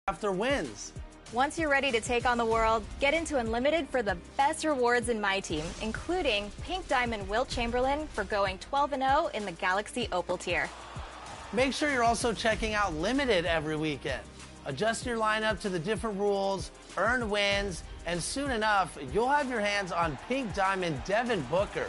after wins. Once you're ready to take on the world, get into Unlimited for the best rewards in My Team, including Pink Diamond Wilt Chamberlain for going 12-0 in the Galaxy Opal tier. Make sure you're also checking out Limited every weekend. Adjust your lineup to the different rules, earn wins, and soon enough, you'll have your hands on Pink Diamond Devin Booker.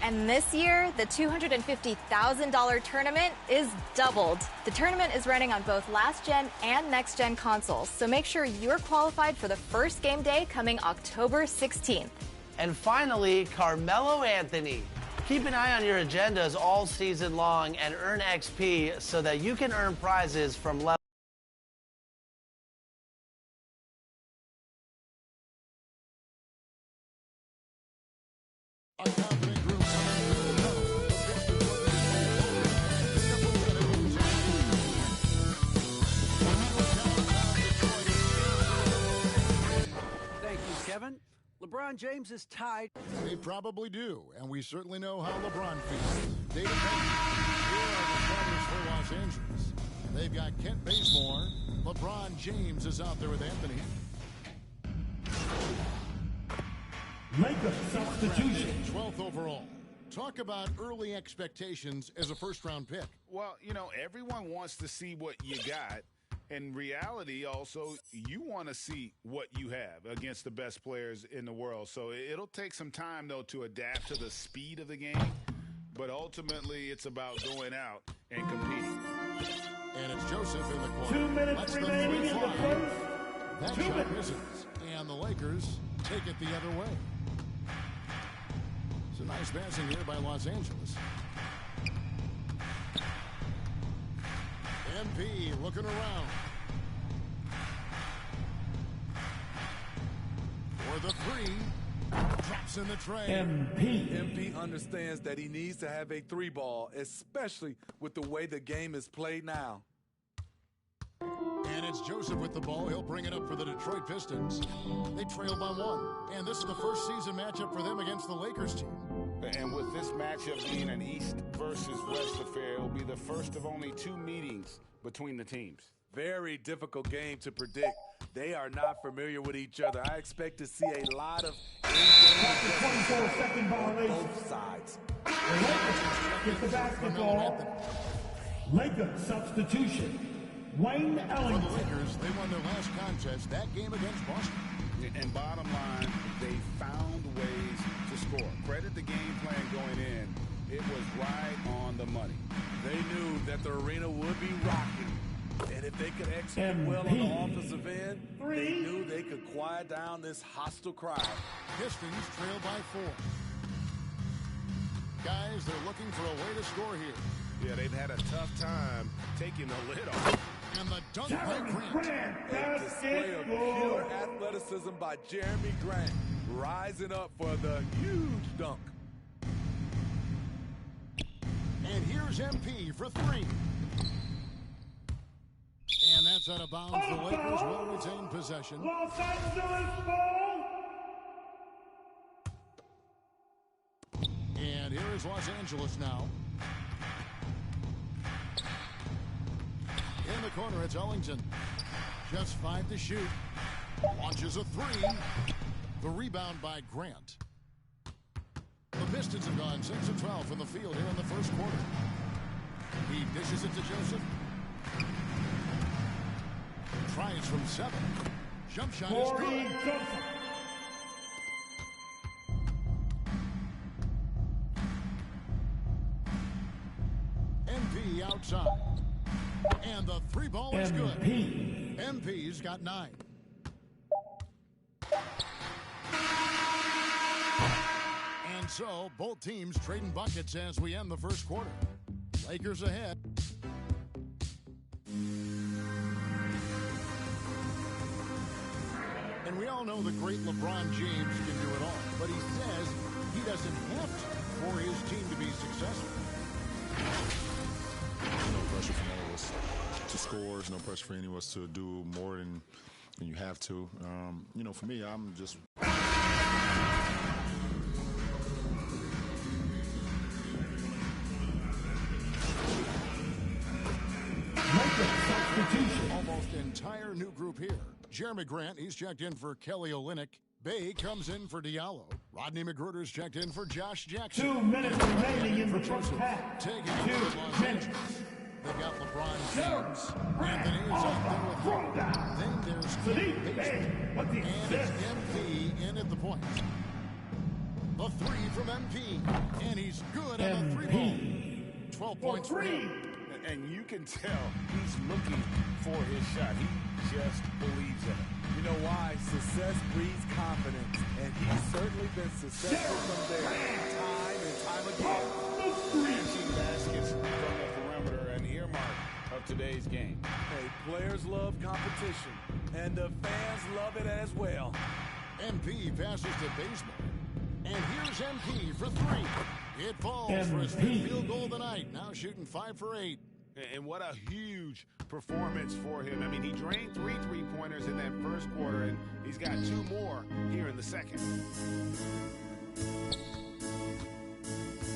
And this year, the $250,000 tournament is doubled. The tournament is running on both last-gen and next-gen consoles, so make sure you're qualified for the first game day coming October 16th. And finally, Carmelo Anthony. Keep an eye on your agendas all season long and earn XP so that you can earn prizes from level. LeBron James is tied. They probably do, and we certainly know how LeBron feels. David Payne, here are the starters for Los Angeles. They've got Kent Bazemore. LeBron James is out there with Anthony. Lakers substitution. 12th overall. Talk about early expectations as a first-round pick. Well, you know, everyone wants to see what you got. In reality, also, you want to see what you have against the best players in the world. So it'll take some time, though, to adapt to the speed of the game. But ultimately, it's about going out and competing. And it's Joseph in the corner. 2 minutes remaining in the first. That shot misses. And the Lakers take it the other way. It's a nice passing here by Los Angeles. MP looking around. For the three. Drops in the tray. MP understands that he needs to have a three ball, especially with the way the game is played now. And it's Joseph with the ball. He'll bring it up for the Detroit Pistons. They trail by 1. And this is the first season matchup for them against the Lakers team. And with this matchup being an East versus West affair, it will be the first of only 2 meetings between the teams. Very difficult game to predict. They are not familiar with each other. I expect to see a lot of 24-second violation. Both sides. The Lakers get the basketball. Lakers substitution. Wayne Ellington. For the Lakers, they won their last contest, that game against Boston. And bottom line, they found ways to score. Credit the game plan going in. It was right on the money. They knew that the arena would be rocking. And if they could execute well on the offensive end, they knew they could quiet down this hostile crowd. Pistons trail by 4. Guys, they're looking for a way to score here. Yeah, they've had a tough time taking the lid off. And the dunk by Grant. A display of pure athleticism by Jeremy Grant, rising up for the huge dunk. And here's MP for 3. And that's out of bounds. The Lakers will retain possession. Los Angeles ball. And here is Los Angeles now. In the corner, it's Ellington. Just 5 to shoot. Launches a 3. The rebound by Grant. The Pistons have gone 6 of 12 from the field here in the first quarter. He dishes it to Joseph. Tries from 7. Jump shot is good. MP outside. And the 3 ball is good. MP's got 9. And so, both teams trading buckets as we end the first quarter. Lakers ahead. And we all know the great LeBron James can do it all. But he says he doesn't have to for his team to be successful. No pressure for any of us to score. There's no pressure for any of us to do more than you have to. You know, for me, I'm just... Almost entire new group here. Jeremy Grant, he's checked in for Kelly Olynyk. Bay comes in for Diallo. Rodney McGruder's checked in for Josh Jackson. 2 minutes remaining in the first half. Taking 2 Los minutes. Angeles. They've got LeBron James. Anthony is out there with Harden. Then there's Sadiq Bey, what's the and it's assist? MP in at the point. The three from MP. And he's good on the three ball. 12 points for him. And you can tell he's looking for his shot. He just believes in it. You know why? Success breeds confidence, and he's certainly been successful from there time and time again. Matching baskets from the perimeter, an earmark of today's game. Hey, players love competition, and the fans love it as well. MP passes to Bazemore. And here's MP for three. It falls for his fifth field goal of the night. Now shooting 5 for 8. And what a huge performance for him. I mean, he drained 3 3-pointers in that first quarter, and he's got 2 more here in the second.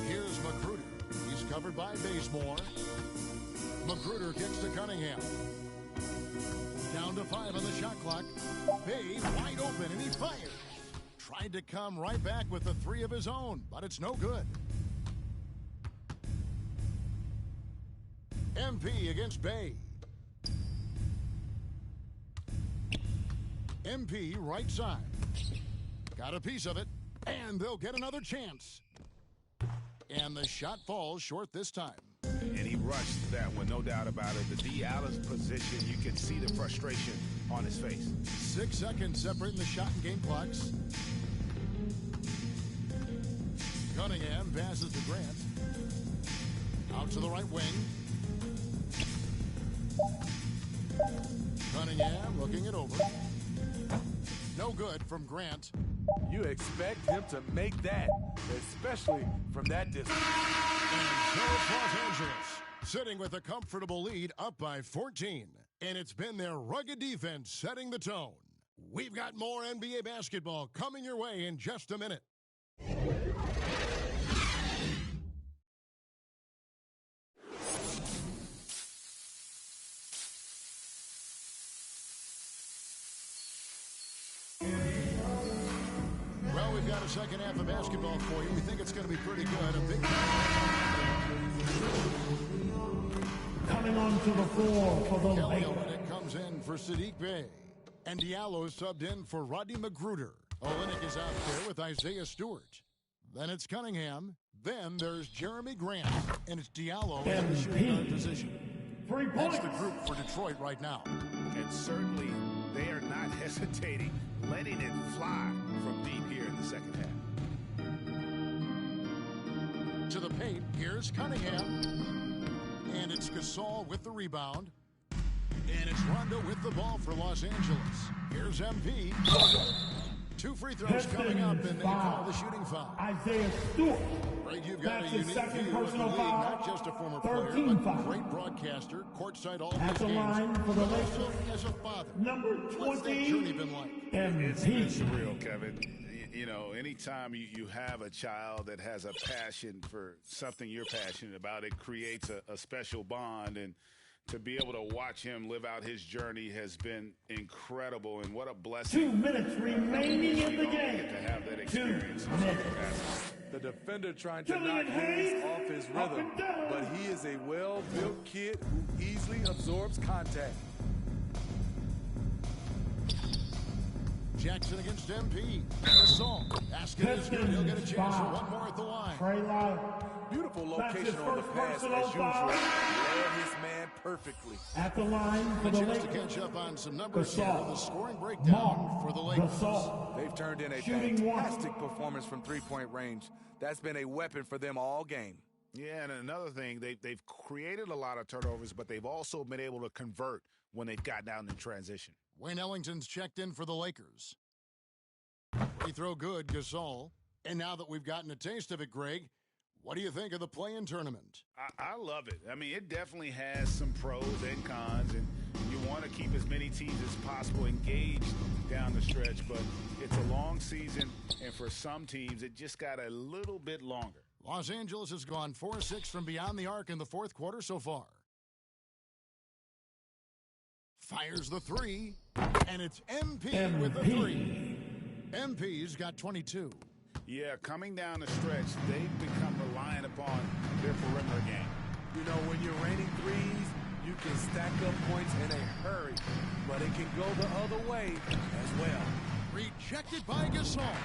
Here's McGruder. He's covered by Bazemore. McGruder kicks to Cunningham. Down to 5 on the shot clock. Bay wide open, and he fires. Tried to come right back with a 3 of his own, but it's no good. MP against Bay. MP right side. Got a piece of it, and they'll get another chance. And the shot falls short this time. And he rushed that one, no doubt about it. The Diallo's position, you can see the frustration on his face. 6 seconds separating the shot and game clocks. Cunningham passes to Grant. Out to the right wing. Cunningham looking it over. No good from Grant. You expect him to make that, especially from that distance. And so it's Los Angeles, sitting with a comfortable lead up by 14. And it's been their rugged defense setting the tone. We've got more NBA basketball coming your way in just a minute. Well, we've got a second half of basketball for you. We think it's going to be pretty good. A big Coming onto the floor for the Kelly Lakers. Olynyk comes in for Sadiq Bey. And Diallo subbed in for Rodney McGruder. Olynyk is out there with Isaiah Stewart. Then it's Cunningham. Then there's Jeremy Grant. And it's Diallo in the shooting guard position. 3 That's points. the group for Detroit right now. And certainly they are not hesitating, letting it fly from deep here in the second half. To the paint, here's Cunningham. And it's Gasol with the rebound. And it's Rondo with the ball for Los Angeles. Here's MP. 2 free throws coming up, and they call the shooting foul. Isaiah Stewart. Right, you've got That's a his unique second view of the personal league, foul. not just a former player, 13 but foul. great broadcaster, courtside all At these the games, line for the but Lakers. also as a father. Number What's that 20, journey been like? It's been MP. surreal, Kevin. You know, anytime you have a child that has a passion for something you're passionate about, it creates a special bond. And to be able to watch him live out his journey has been incredible. And what a blessing. 2 minutes remaining in the We game. get to have that 2 experience. minutes. The defender trying to Killian knock Hayes Hayes, off his up rhythm, and down. but he is a well-built kid who easily absorbs contact. Jackson against MP. Gasol. Asking is good. He'll get a chance for one more at the line. Trey Lyles. Beautiful That's his location on the first pass as personal usual. foul. Led his man perfectly. At the line for A the chance to Lakers. catch up on some numbers here. Gasol. The scoring breakdown for the Lakers. Gasol. They've turned in a Shooting one. fantastic performance from three-point range. That's been a weapon for them all game. Yeah, and another thing, they've created a lot of turnovers, but they've also been able to convert when they've gotten out in transition. Wayne Ellington's checked in for the Lakers. Free throw good, Gasol. And now that we've gotten a taste of it, Greg, what do you think of the play-in tournament? I love it. I mean, it definitely has some pros and cons, and you want to keep as many teams as possible engaged down the stretch, but it's a long season, and for some teams, it just got a little bit longer. Los Angeles has gone 4-6 from beyond the arc in the fourth quarter so far. Fires the three, and it's MP with the three. MP's got 22. Yeah, coming down the stretch, they've become reliant upon their perimeter game. You know, when you're raining threes, you can stack up points in a hurry, but it can go the other way as well. Rejected by Gasol.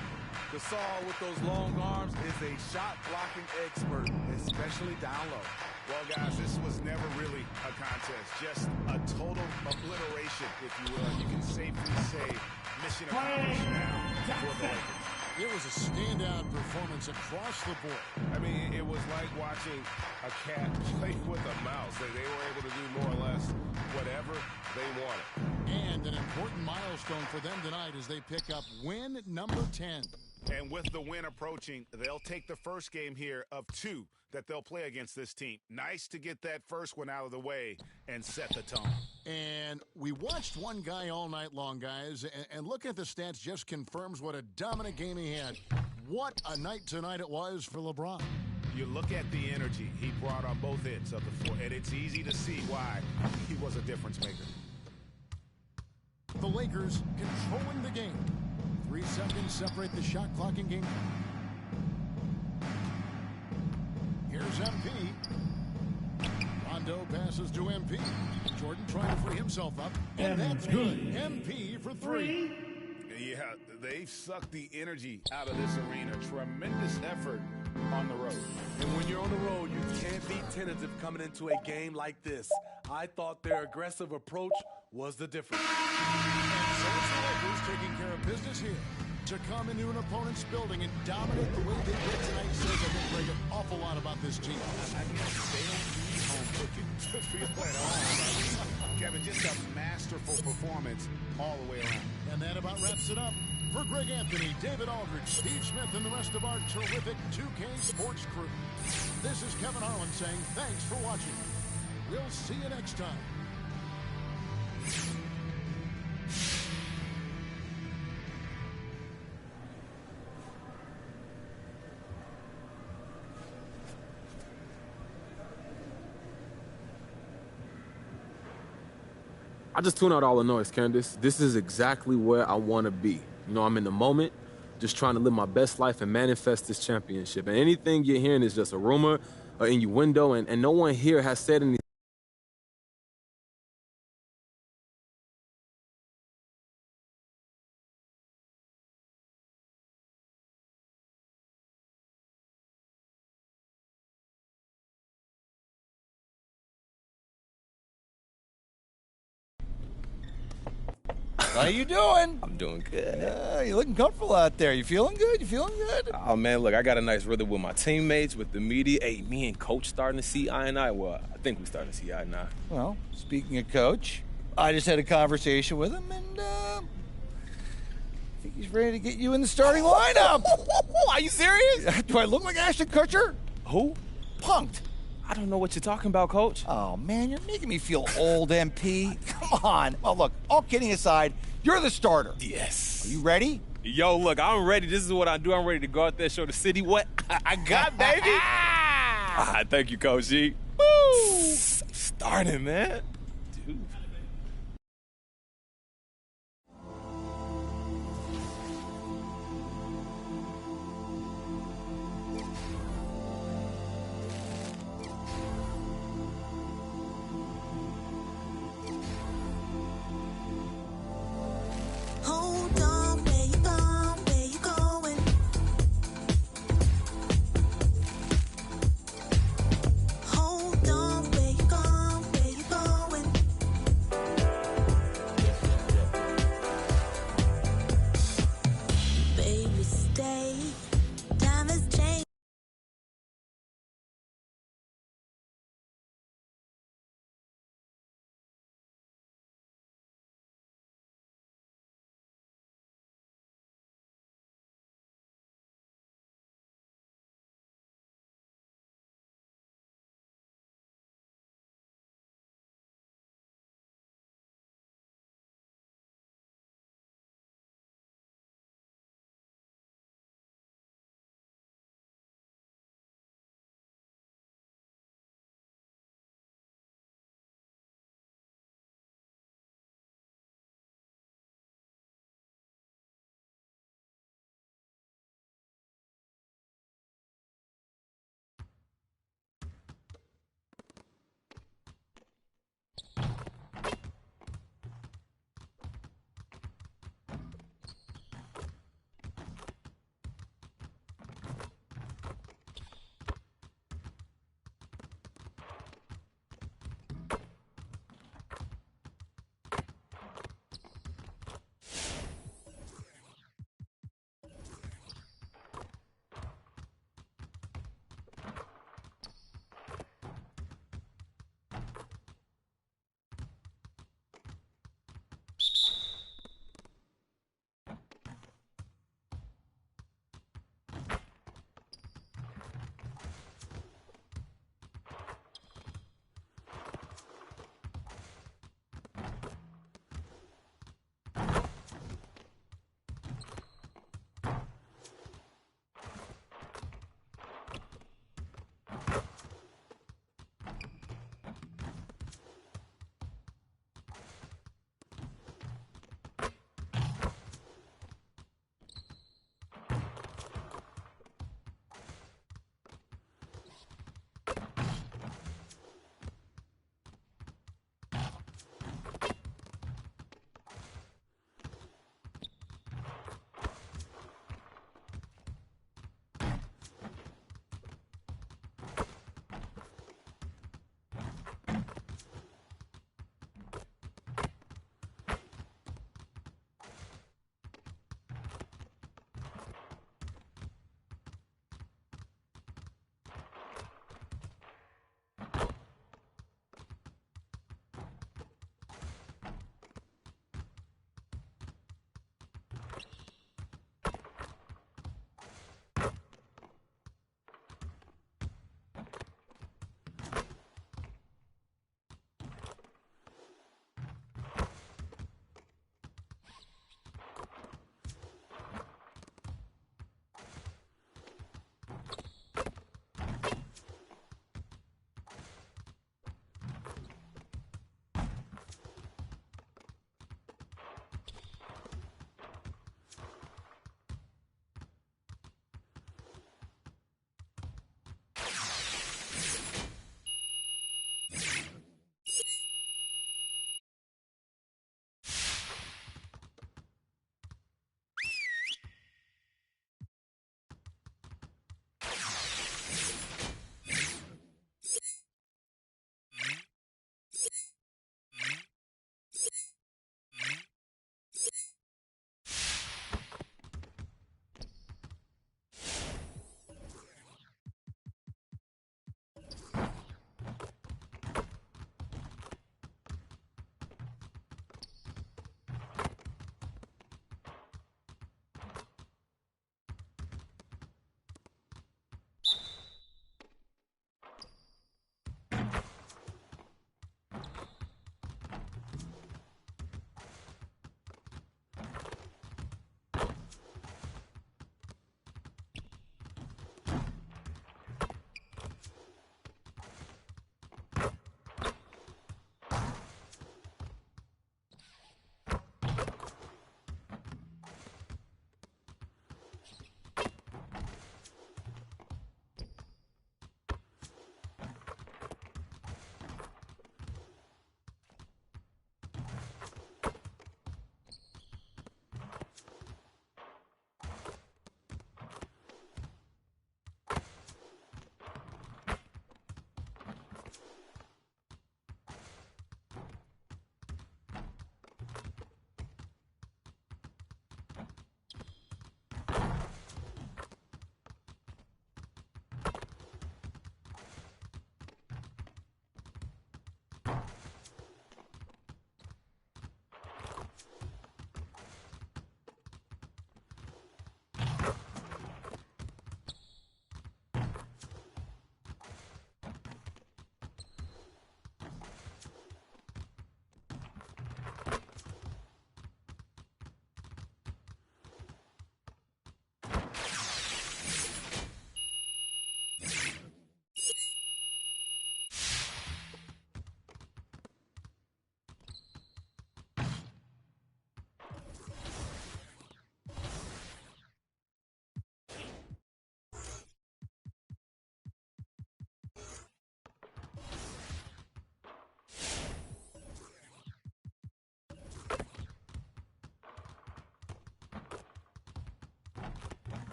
Gasol with those long arms is a shot-blocking expert, especially down low. Well, guys, this was never really a contest, just a total obliteration, if you will. You can safely say mission accomplished now for the Lakers. It was a standout performance across the board. I mean, it was like watching a cat play with a mouse. They were able to do more or less whatever they wanted. And an important milestone for them tonight as they pick up win number 10. And with the win approaching, they'll take the first game here of 2 that they'll play against this team. Nice to get that first one out of the way and set the tone. And we watched one guy all night long, guys, and looking at the stats just confirms what a dominant game he had. What a night tonight it was for LeBron. You look at the energy he brought on both ends of the floor, and it's easy to see why he was a difference maker. The Lakers controlling the game. 3 seconds separate the shot clock in game. Here's MP. Rondo passes to MP. Jordan trying to free himself up. And that's good. MP for 3. Yeah, they've sucked the energy out of this arena. Tremendous effort on the road. And when you're on the road, you can't be tentative coming into a game like this. I thought their aggressive approach was the difference. And so it's the Lakers taking care of business here. To come into an opponent's building and dominate the way they did tonight says, I think, Greg, an awful lot about this team. I guess they don't need home cooking to feel at all. Kevin, just a masterful performance all the way around. And that about wraps it up. For Greg Anthony, David Aldridge, Steve Smith, and the rest of our terrific 2K Sports crew, this is Kevin Harlan saying thanks for watching. We'll see you next time. I just tune out all the noise, Candace. This is exactly where I want to be. You know, I'm in the moment, just trying to live my best life and manifest this championship. And anything you're hearing is just a rumor, an innuendo, and no one here has said anything. How you doing? I'm doing good. You're looking comfortable out there. You feeling good? You feeling good? Oh, man, look, I got a nice rhythm with my teammates, with the media. Hey, me and Coach starting to see eye and eye. Well, I think we're starting to see eye and eye. Well, speaking of Coach, I just had a conversation with him, and I think he's ready to get you in the starting lineup. Are you serious? Do I look like Ashton Kutcher? Who? Punked. I don't know what you're talking about, Coach. Oh, man, you're making me feel old, MP. Come on. Well, look, all kidding aside, you're the starter. Yes. Are you ready? Yo, look, I'm ready. This is what I do. I'm ready to go out there, show the city what I got, baby. Thank you, Coach G. Woo! Starting, man. Dude. Hold on, where you going? Where you going? Hold on, where you going? Where you going?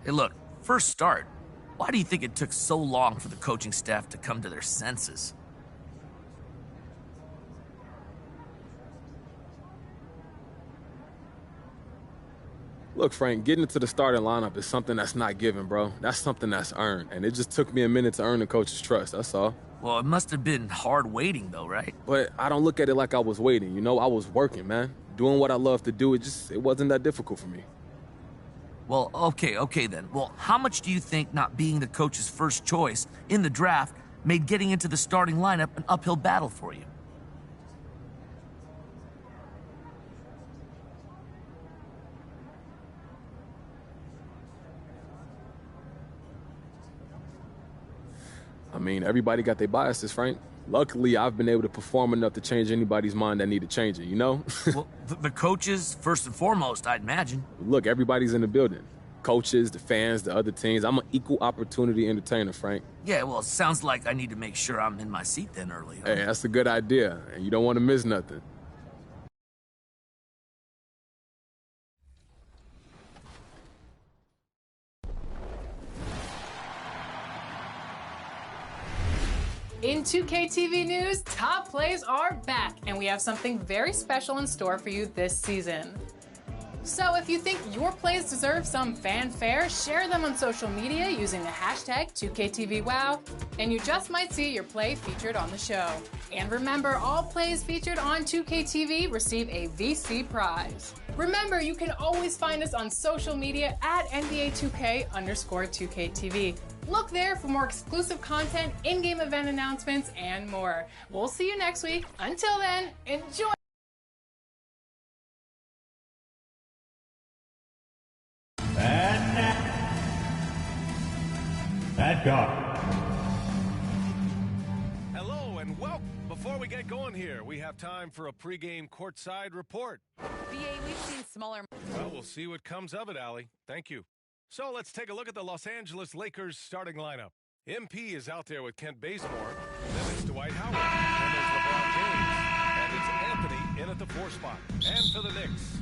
Hey, look, first start. Why do you think it took so long for the coaching staff to come to their senses? Look, Frank, getting into the starting lineup is something that's not given, bro. That's something that's earned. And it just took me a minute to earn the coach's trust, that's all. Well, it must have been hard waiting, though, right? But I don't look at it like I was waiting, you know? I was working, man. Doing what I love to do, it wasn't that difficult for me. Well, okay then. Well, how much do you think not being the coach's first choice in the draft made getting into the starting lineup an uphill battle for you? I mean, everybody got their biases, Frank. Luckily, I've been able to perform enough to change anybody's mind that needed changing, you know? Well, the coaches, first and foremost, I'd imagine. Look, everybody's in the building. Coaches, the fans, the other teams. I'm an equal opportunity entertainer, Frank. Yeah, well, it sounds like I need to make sure I'm in my seat then early. Hey, that's a good idea, and you don't want to miss nothing. In 2K TV news, top plays are back, and we have something very special in store for you this season. So if you think your plays deserve some fanfare, share them on social media using the hashtag 2KTVWow, and you just might see your play featured on the show. And remember, all plays featured on 2KTV receive a VC prize. Remember, you can always find us on social media at NBA2K_2KTV. Look there for more exclusive content, in-game event announcements, and more. We'll see you next week. Until then, enjoy. And now, at guard. Hello and welcome. Before we get going here, we have time for a pregame courtside report. BA, we've seen smaller. Well, we'll see what comes of it, Allie. Thank you. So let's take a look at the Los Angeles Lakers starting lineup. MP is out there with Kent Bazemore. Then it's Dwight Howard. Then there's LeBron James. And it's Anthony in at the 4 spot. And for the Knicks,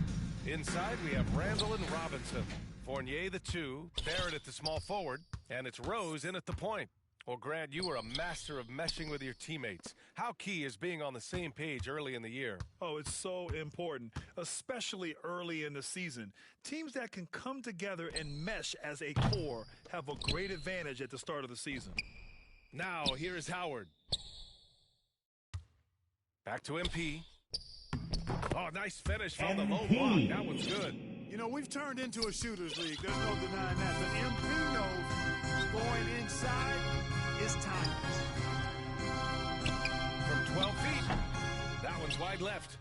inside we have Randall and Robinson. Fournier the 2, Barrett at the small forward, and it's Rose in at the point. Well, Grant, you are a master of meshing with your teammates. How key is being on the same page early in the year? Oh, it's so important, especially early in the season. Teams that can come together and mesh as a core have a great advantage at the start of the season. Now, here is Howard. Back to MP. Oh, nice finish from the low block. That one's good. You know, we've turned into a shooter's league. There's no denying that. But MP knows scoring inside is timeless. From 12 feet. That one's wide left.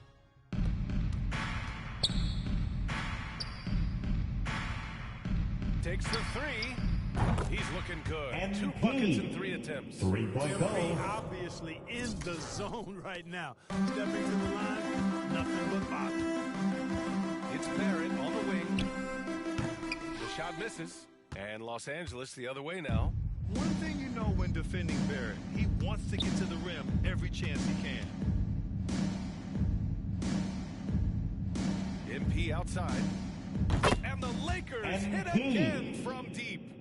Takes the 3. He's looking good. And 2 buckets in 3 attempts. 3-point goal. MP obviously in the zone right now. Stepping to the line, nothing but bottom. It's Barrett on the wing. The shot misses. And Los Angeles the other way now. One thing you know when defending Barrett, he wants to get to the rim every chance he can. MP outside. And the Lakers hit again from deep.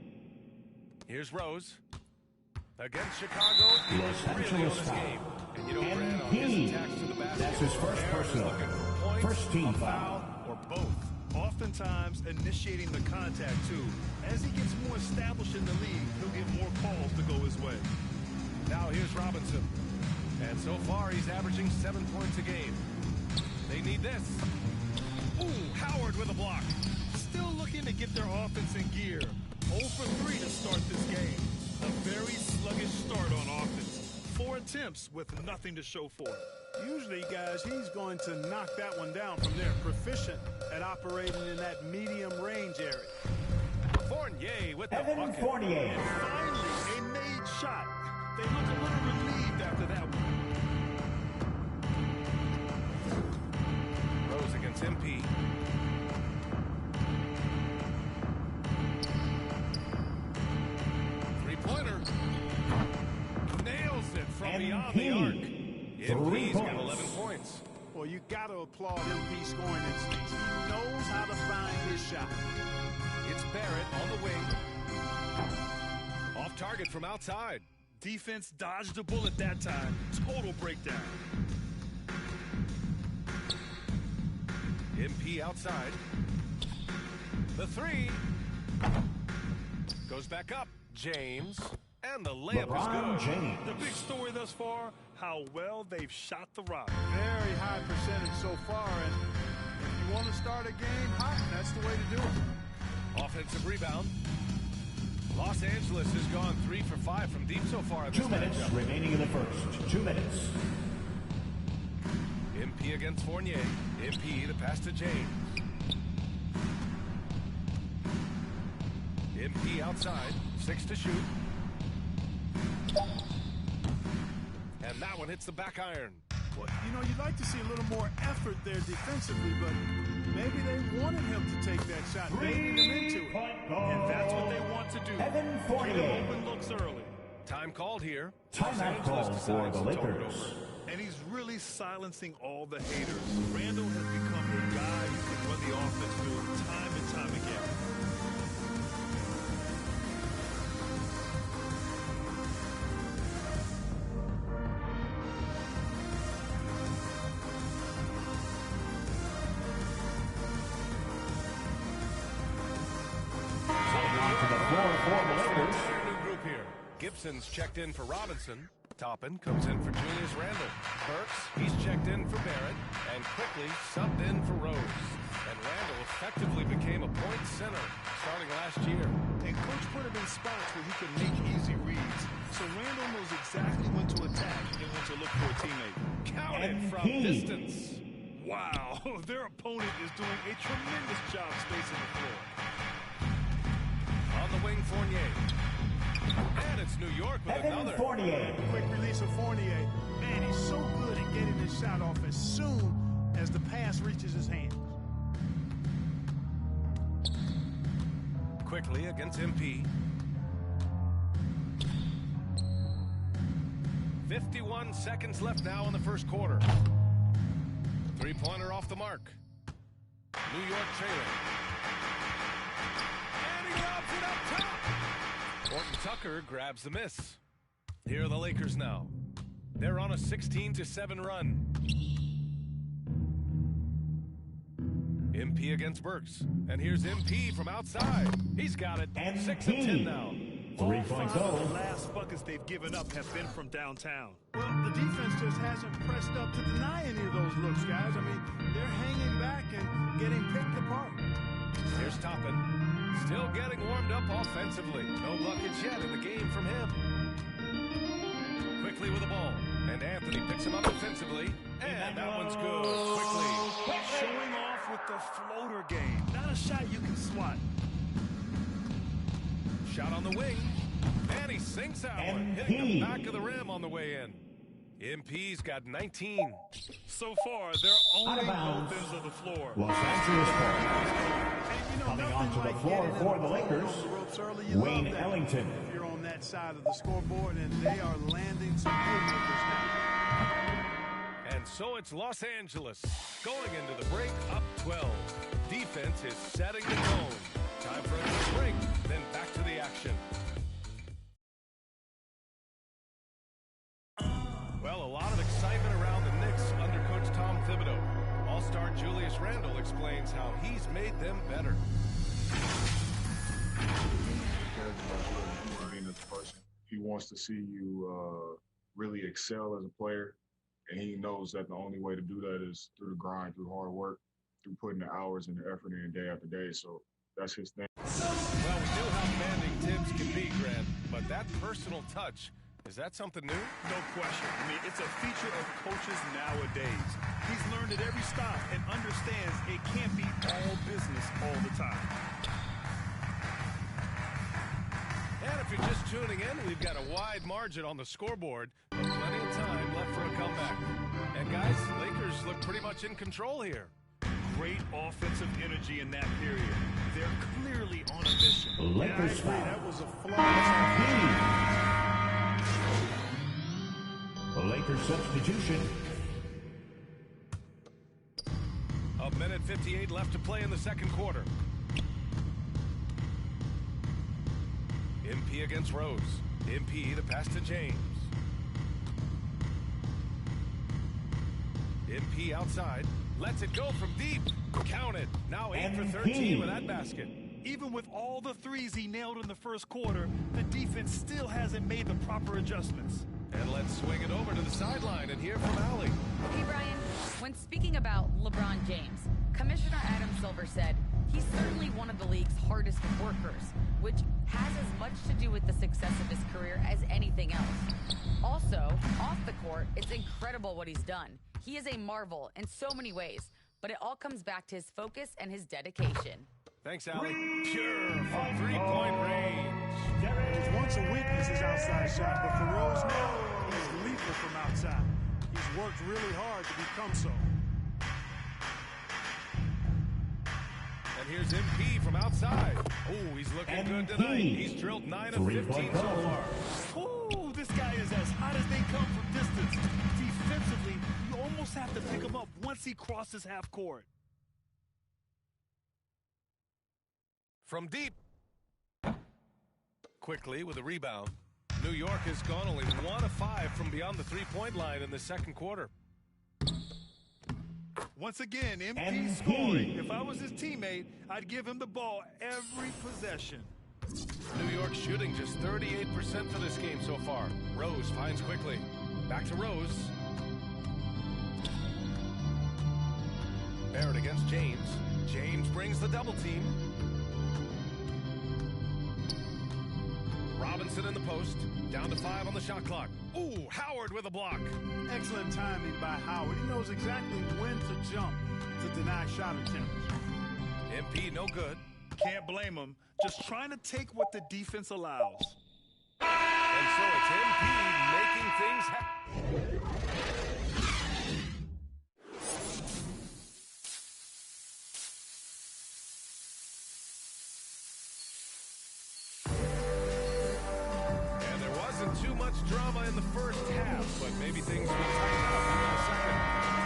Here's Rose. Against Chicago, he was really on his game. And you know, Brad, on his attacks to the basket, That's his first personal. looking for points, First team a foul. Or both. Oftentimes initiating the contact too. As he gets more established in the league, he'll get more calls to go his way. Now here's Robinson. And so far he's averaging 7 points a game. They need this. Ooh, Howard with a block. Still looking to get their offense in gear. 0 for 3 to start this game. A very sluggish start on offense. 4 attempts with nothing to show for it. Usually, guys, he's going to knock that one down from there. Proficient at operating in that medium range area. Fournier with the Evan bucket. Fournier. And finally, a made shot. They look a little relieved after that one. Rose against MP. Three-pointer. Nails it from beyond the arc. MP's got 11 points. Well, you got to applaud MP scoring instincts. He knows how to find his shot. It's Barrett on the wing. Off target from outside. Defense dodged a bullet that time. Total breakdown. MP outside. The three. Goes back up. James. And the layup LeBron is good. James. The big story thus far, how well they've shot the rock. Very high percentage so far, and if you want to start a game hot, that's the way to do it. Offensive rebound. Los Angeles has gone 3 for 5 from deep so far in this 2 minutes matchup. remaining in the first. 2 minutes. MP against Fournier. MP to pass to James. MP outside. 6 to shoot. And that one hits the back iron. Well, you know, you'd like to see a little more effort there defensively, but maybe they wanted him to take that shot, baiting him into it. And that's what they want to do. Evan Get Fournier. him open looks early. Time called here. Timeout call for the Lakers. And he's really silencing all the haters. Randall has become a guy who can run the offense through time and time again. Coming onto the floor for the Lakers. New group here. Gibson's checked in for Robinson. Toppin comes in for Julius Randle. Burks, he's checked in for Barrett. And quickly subbed in for Rose. And Randle effectively became a point center starting last year. And Coach put him in spots where he could make easy reads. So Randall knows exactly when to attack and when to look for a teammate. Counted from distance. Wow, their opponent is doing a tremendous job spacing the floor. On the wing, Fournier. And it's New York with Evan another. Fournier. Quick release of Fournier. Man, he's so good at getting his shot off as soon as the pass reaches his hand. Quickly against MP. 51 seconds left now in the first quarter. Three-pointer off the mark. New York trailing. And he lobs it up top. Horton Tucker grabs the miss. Here are the Lakers now. They're on a 16-7 run. MP against Burks. And here's MP from outside. He's got it. 6 of 10 now. 3-point goal. The last buckets they've given up have been from downtown. Well, the defense just hasn't pressed up to deny any of those looks, guys. I mean, they're hanging back and getting picked apart. Here's Toppin. Still getting warmed up offensively. No buckets yet in the game from him. Quickly with the ball. And Anthony picks him up defensively. And that one's good. Quickly. Showing off with the floater game. Not a shot you can swat. Shot on the wing. And he sinks that one. Hitting the back of the rim on the way in. MP's got 19. So far, they're owning both ends of the floor. Los Angeles ball. Coming onto the floor for the Lakers, Wayne Ellington. If you're on that side of the scoreboard, and they are landing some good numbers now. And so it's Los Angeles going into the break up 12. Defense is setting the tone. Time for a quick break, then back to the action. Well, a lot of excitement around the Knicks under Coach Tom Thibodeau. All-star Julius Randle explains how he's made them better. He wants to see you really excel as a player, and he knows that the only way to do that is through the grind, through hard work, through putting the hours and the effort in day after day. So that's his thing. Well, we knew how demanding Tibbs can be, Grant, but that personal touch, is that something new? No question. I mean, it's a feature of coaches nowadays. He's learned at every stop and understands it can't be all business all the time. And if you're just tuning in, we've got a wide margin on the scoreboard, but plenty of time left for a comeback. And guys, Lakers look pretty much in control here. Great offensive energy in that period. They're clearly on a mission. Lakers foul. That was a flawless. The Lakers substitution. A minute 58 left to play in the second quarter. MP MP against Rose. MP, the pass to James. MP outside. Lets it go from deep. Counted. Now 8 for 13 with that basket. Even with all the threes he nailed in the first quarter, the defense still hasn't made the proper adjustments. And let's swing it over to the sideline and hear from Allie. Hey, Brian, when speaking about LeBron James, Commissioner Adam Silver said he's certainly one of the league's hardest workers, which has as much to do with the success of his career as anything else. Also, off the court, it's incredible what he's done. He is a marvel in so many ways, but it all comes back to his focus and his dedication. Thanks, Allie. Pure from three-point range. His once a weakness is outside shot, but for Rose now, he's lethal from outside. He's worked really hard to become so. And here's MP from outside. Oh, he's looking good tonight. He's drilled 9 of 15 so far. Ooh, this guy is as hot as they come from distance. Defensively, you almost have to pick him up once he crosses half court. From deep. Quickly with a rebound. New York has gone only 1 of 5 from beyond the three-point line in the second quarter. Once again, MP scoring. If I was his teammate, I'd give him the ball every possession. New York shooting just 38% for this game so far. Rose finds quickly. Back to Rose. Barrett against James. James brings the double team. Robinson in the post. Down to 5 on the shot clock. Ooh, Howard with a block. Excellent timing by Howard. He knows exactly when to jump to deny shot attempts. MP no good. Can't blame him. Just trying to take what the defense allows. And so it's MP making things happen. Too much drama in the first half, but maybe things will tighten up in the second.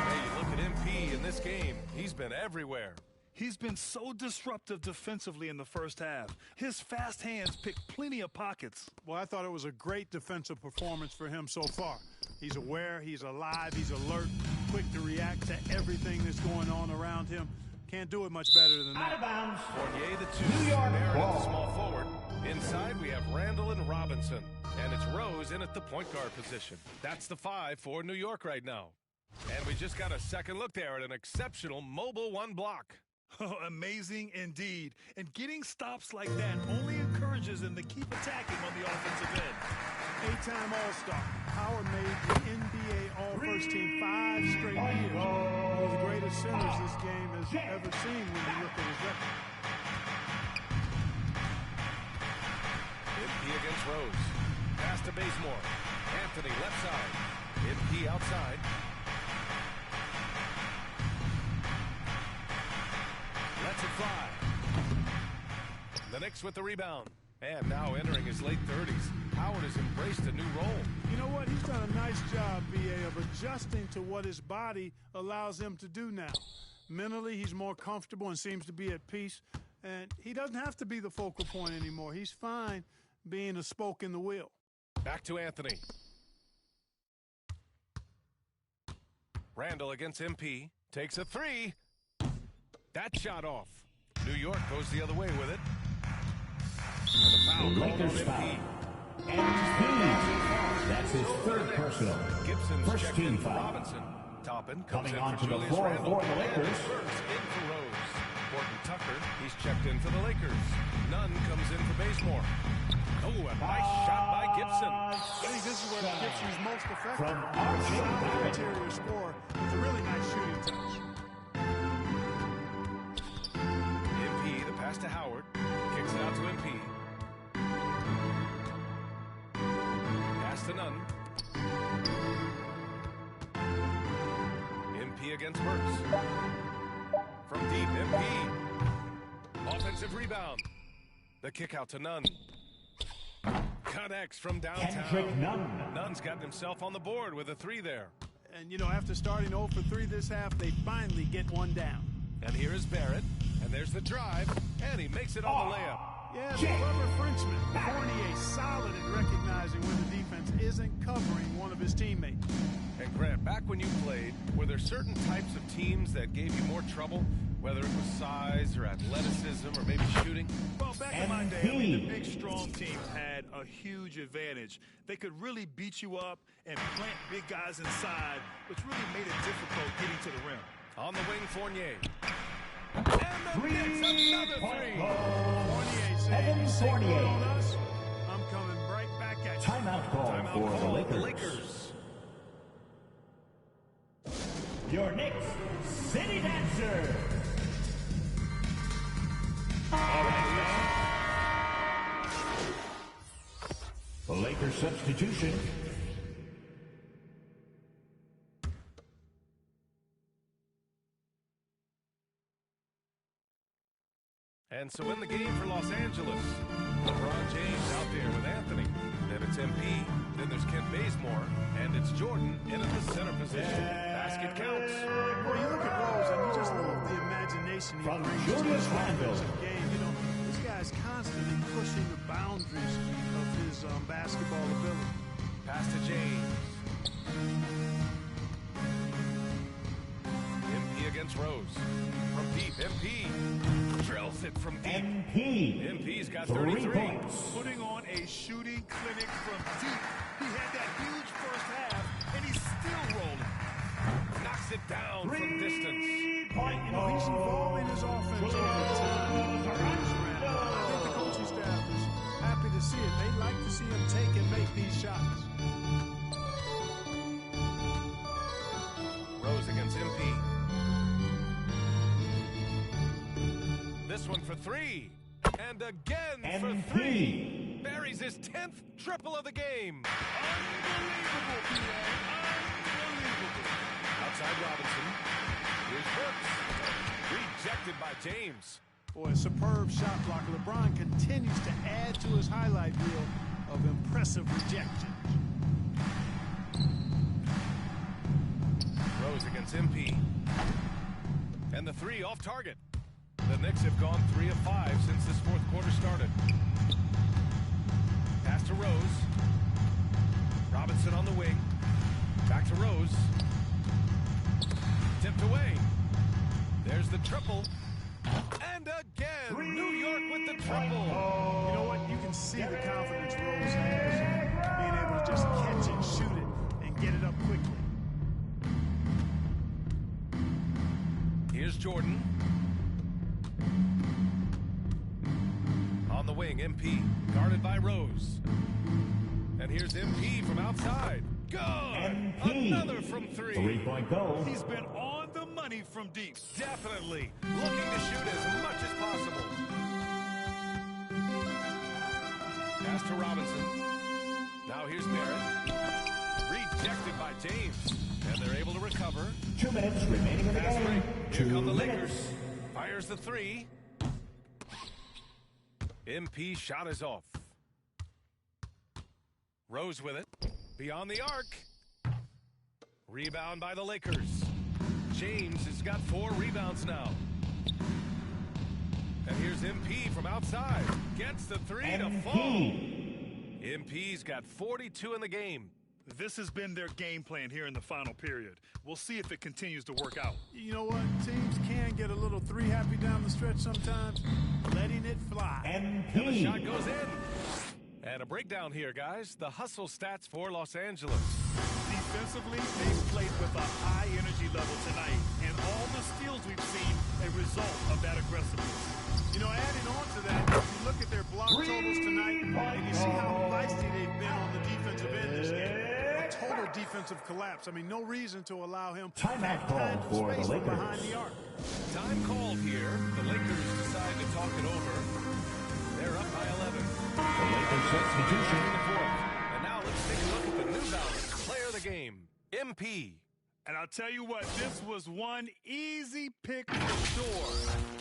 Hey, you look at MP in this game, he's been everywhere. He's been so disruptive defensively in the first half. His fast hands pick plenty of pockets. Well, I thought it was a great defensive performance for him so far. He's aware, he's alive, he's alert, quick to react to everything that's going on around him. Can't do it much better than that. Out of bounds. Fournier, the 2. New York Barrett ball. at the small forward. Inside, we have Randall and Robinson. And it's Rose in at the point guard position. That's the 5 for New York right now. And we just got a second look there at an exceptional mobile 1 block. Oh, amazing indeed. And getting stops like that only encourages him to keep attacking on the offensive end. 8-time All-Star. Howard made the NBA All-First Team 5 straight years. One of the greatest centers this game has ever seen when you look at his record. MP against Rose. Pass to Bazemore. Anthony left side. MP outside. Lets it fly. The Knicks with the rebound. And now entering his late 30s, Howard has embraced a new role. You know what? He's done a nice job, B.A., of adjusting to what his body allows him to do now. Mentally, he's more comfortable and seems to be at peace. And he doesn't have to be the focal point anymore. He's fine being a spoke in the wheel. Back to Anthony. Randall against MP. Takes a 3. That shot off. New York goes the other way with it. And the foul called on MP. And that's his 3rd personal. Gibson's First checked team in for foul. Robinson. Toppin comes Coming in on for to the Julius floor Randle. for the Lakers. And Spurs in for Rose. Horton Tucker, he's checked in for the Lakers. Nunn comes in for Bazemore. Oh, a nice shot by Gibson. I think this is where Gibson's most effective. From Solid interior score. It's a really nice shooting touch. MP, the pass to Howard. Kicks it out to MP. Pass to Nunn. MP against Burks. From deep, MP. Offensive rebound. The kick out to Nunn. Connects from downtown. Nunn's gotten himself on the board with a 3 there. And, you know, after starting 0 for 3 this half, they finally get one down. And here is Barrett. And there's the drive. And he makes it on the layup. Yeah, the clever Frenchman. Fournier solid at recognizing when the defense isn't covering one of his teammates. And Grant, back when you played, were there certain types of teams that gave you more trouble? Whether it was size or athleticism or maybe shooting? Well, back in my day, I mean, the big, strong teams had a huge advantage. They could really beat you up and plant big guys inside, which really made it difficult getting to the rim. On the wing, Fournier. And the Knicks, another three. Fournier saying, you say more on us, I'm coming right back at you. Timeout call for the Lakers. Your Knicks City Dancer. The Lakers substitution. And so in the game for Los Angeles, LeBron James out there with Anthony. Then it's MP. Then there's Kent Bazemore. And it's Jordan in at the center position. Basket counts. Well, you look at Rose, and you just love the imagination he From brings Julius to the Randle. game. You know, this guy's constantly pushing the boundaries of his basketball ability. Pass to James. MP against Rose. From deep, MP drills it from deep. MP's got 33. Putting on a shooting clinic from deep. He had that huge first half, and he's still rolling. Knocks it down from distance. You know, he's evolving his offense over time. I think the coaching staff is happy to see it. They like to see him take and make these shots. Rose against MP. This one for three. And again for three. Buries his 10th triple of the game. Unbelievable, PA. Unbelievable. Outside Robinson. Here's Brooks. Rejected by James. Boy, a superb shot block. LeBron continues to add to his highlight reel of impressive rejection. Rose against MP. And the three off target. The Knicks have gone 3 of 5 since this fourth quarter started. Pass to Rose. Robinson on the wing. Back to Rose. Tipped away. There's the triple. And again, New York with the triple. You know what? You can see the confidence Rose has, being able to just catch it, shoot it, and get it up quickly. Here's Jordan. On the wing, MP, guarded by Rose. And here's MP from outside. Good! Another from three. 3-point goal. He's been on the money from deep. Definitely looking to shoot as much as possible. Pass to Robinson. Now here's Barrett. Rejected by James. And they're able to recover. 2 minutes remaining in the Pass game. break. Here 2 come the minutes. Lakers. Fires the three. MP shot is off. Rose with it. Beyond the arc. Rebound by the Lakers. James has got 4 rebounds now. And here's MP from outside. Gets the three to fall. MP's got 42 in the game. This has been their game plan here in the final period. We'll see if it continues to work out. You know what? Teams can get a little three happy down the stretch sometimes. Letting it fly. And the shot goes in. And a breakdown here, guys. The hustle stats for Los Angeles. Defensively, they've played with a high energy level tonight. And all the steals we've seen, a result of that aggressiveness. You know, adding on to that, if you look at their block totals tonight, and you see how feisty they've been on the defensive end this game. A total defensive collapse. I mean, no reason to allow him Timeout kind call of for space the from behind Lakers. the arc. Time called here. The Lakers decide to talk it over. They're up by 11. The Lakers substitution. In the fourth. And now let's take a look at the New Balance player of the game, MP. And I'll tell you what, this was one easy pick for sure.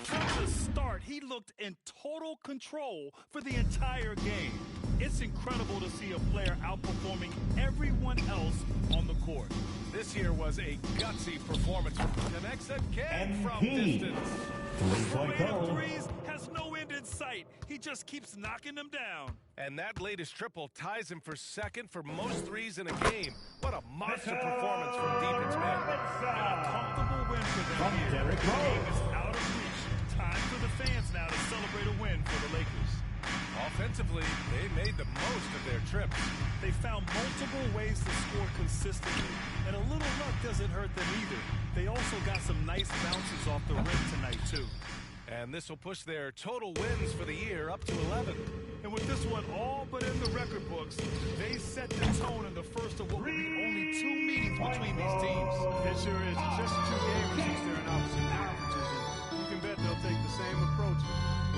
From the start, he looked in total control for the entire game. It's incredible to see a player outperforming everyone else on the court. This here was a gutsy performance. Connects again from distance. 3-point Parade of goal. threes has no end in sight. He He just keeps knocking them down. And that latest triple ties him for second for most threes in a game. What a monster performance from deep its men. And a comfortable win for them here. The game is out of reach. Time for the fans now to celebrate a win for the Lakers. Offensively, they made the most of their trips. They found multiple ways to score consistently, and a little luck doesn't hurt them either. They also got some nice bounces off the rim tonight, too. And this will push their total wins for the year up to 11. And with this one all but in the record books, they set the tone in the first of what will be only 2 meetings between these teams. It sure is. It's just 2 games since they're in opposite conferences, and you can bet they'll take the same approach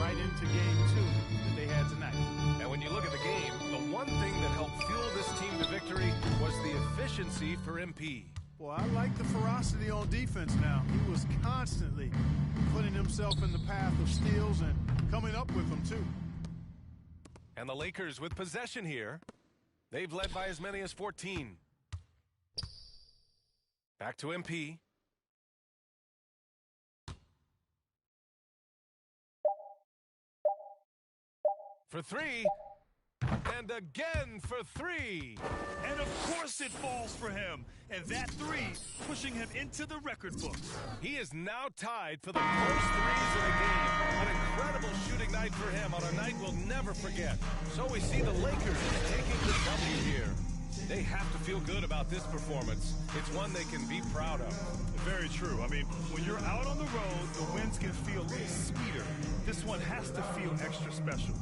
right into game 2 that they had tonight. And when you look at the game, the one thing that helped fuel this team to victory was the efficiency for MP. Well, I like the ferocity on defense now. He was constantly putting himself in the path of steals and coming up with them, too. And the Lakers with possession here. They've led by as many as 14. Back to MP. For 3. And again for 3. And of course it falls for him. And that 3 pushing him into the record books. He is now tied for the most threes in a game. An incredible shooting night for him on a night we'll never forget. So we see the Lakers taking the W here. They have to feel good about this performance. It's one they can be proud of. Very true. I mean, when you're out on the road, the wins can feel a little sweeter. This one has to feel extra special.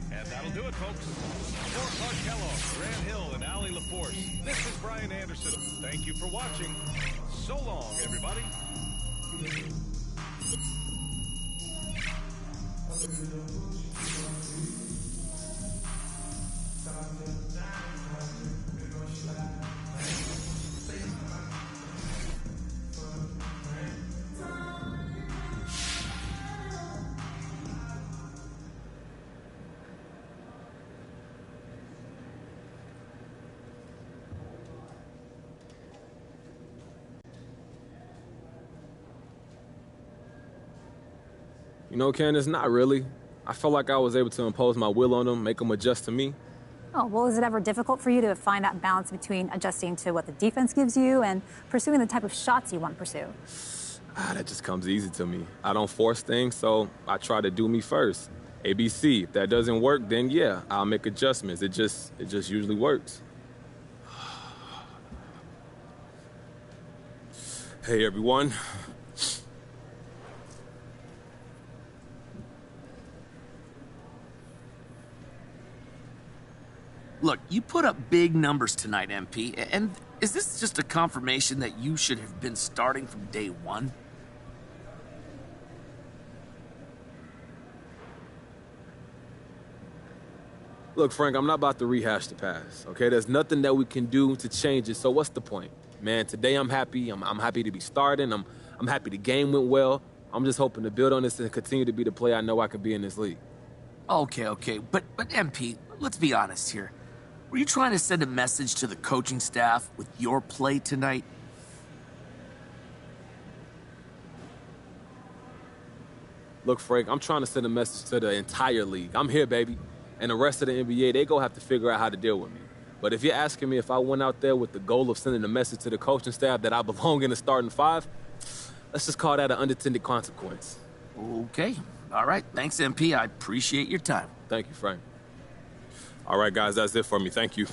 And that'll do it, folks. For Clark Kellogg, Grant Hill, and Allie LaForce, this is Brian Anderson. Thank you for watching. So long, everybody. You know, Candace, not really. I felt like I was able to impose my will on them, make them adjust to me. Oh, well, is it ever difficult for you to find that balance between adjusting to what the defense gives you and pursuing the type of shots you want to pursue? That just comes easy to me. I don't force things, so I try to do me first. ABC. If that doesn't work, then yeah, I'll make adjustments. It just usually works. Hey, everyone. Look, you put up big numbers tonight, MP, and is this just a confirmation that you should have been starting from day one? Look, Frank, I'm not about to rehash the past, okay? There's nothing that we can do to change it, so what's the point? Man, today I'm happy. I'm happy to be starting. I'm happy the game went well. I'm just hoping to build on this and continue to be the player I know I can be in this league. Okay, but MP, let's be honest here. Were you trying to send a message to the coaching staff with your play tonight? Look, Frank, I'm trying to send a message to the entire league. I'm here, baby. And the rest of the NBA, they go have to figure out how to deal with me. But if you're asking me if I went out there with the goal of sending a message to the coaching staff that I belong in the starting 5, let's just call that an unintended consequence. Okay. All right. Thanks, MP. I appreciate your time. Thank you, Frank. All right, guys, that's it for me. Thank you.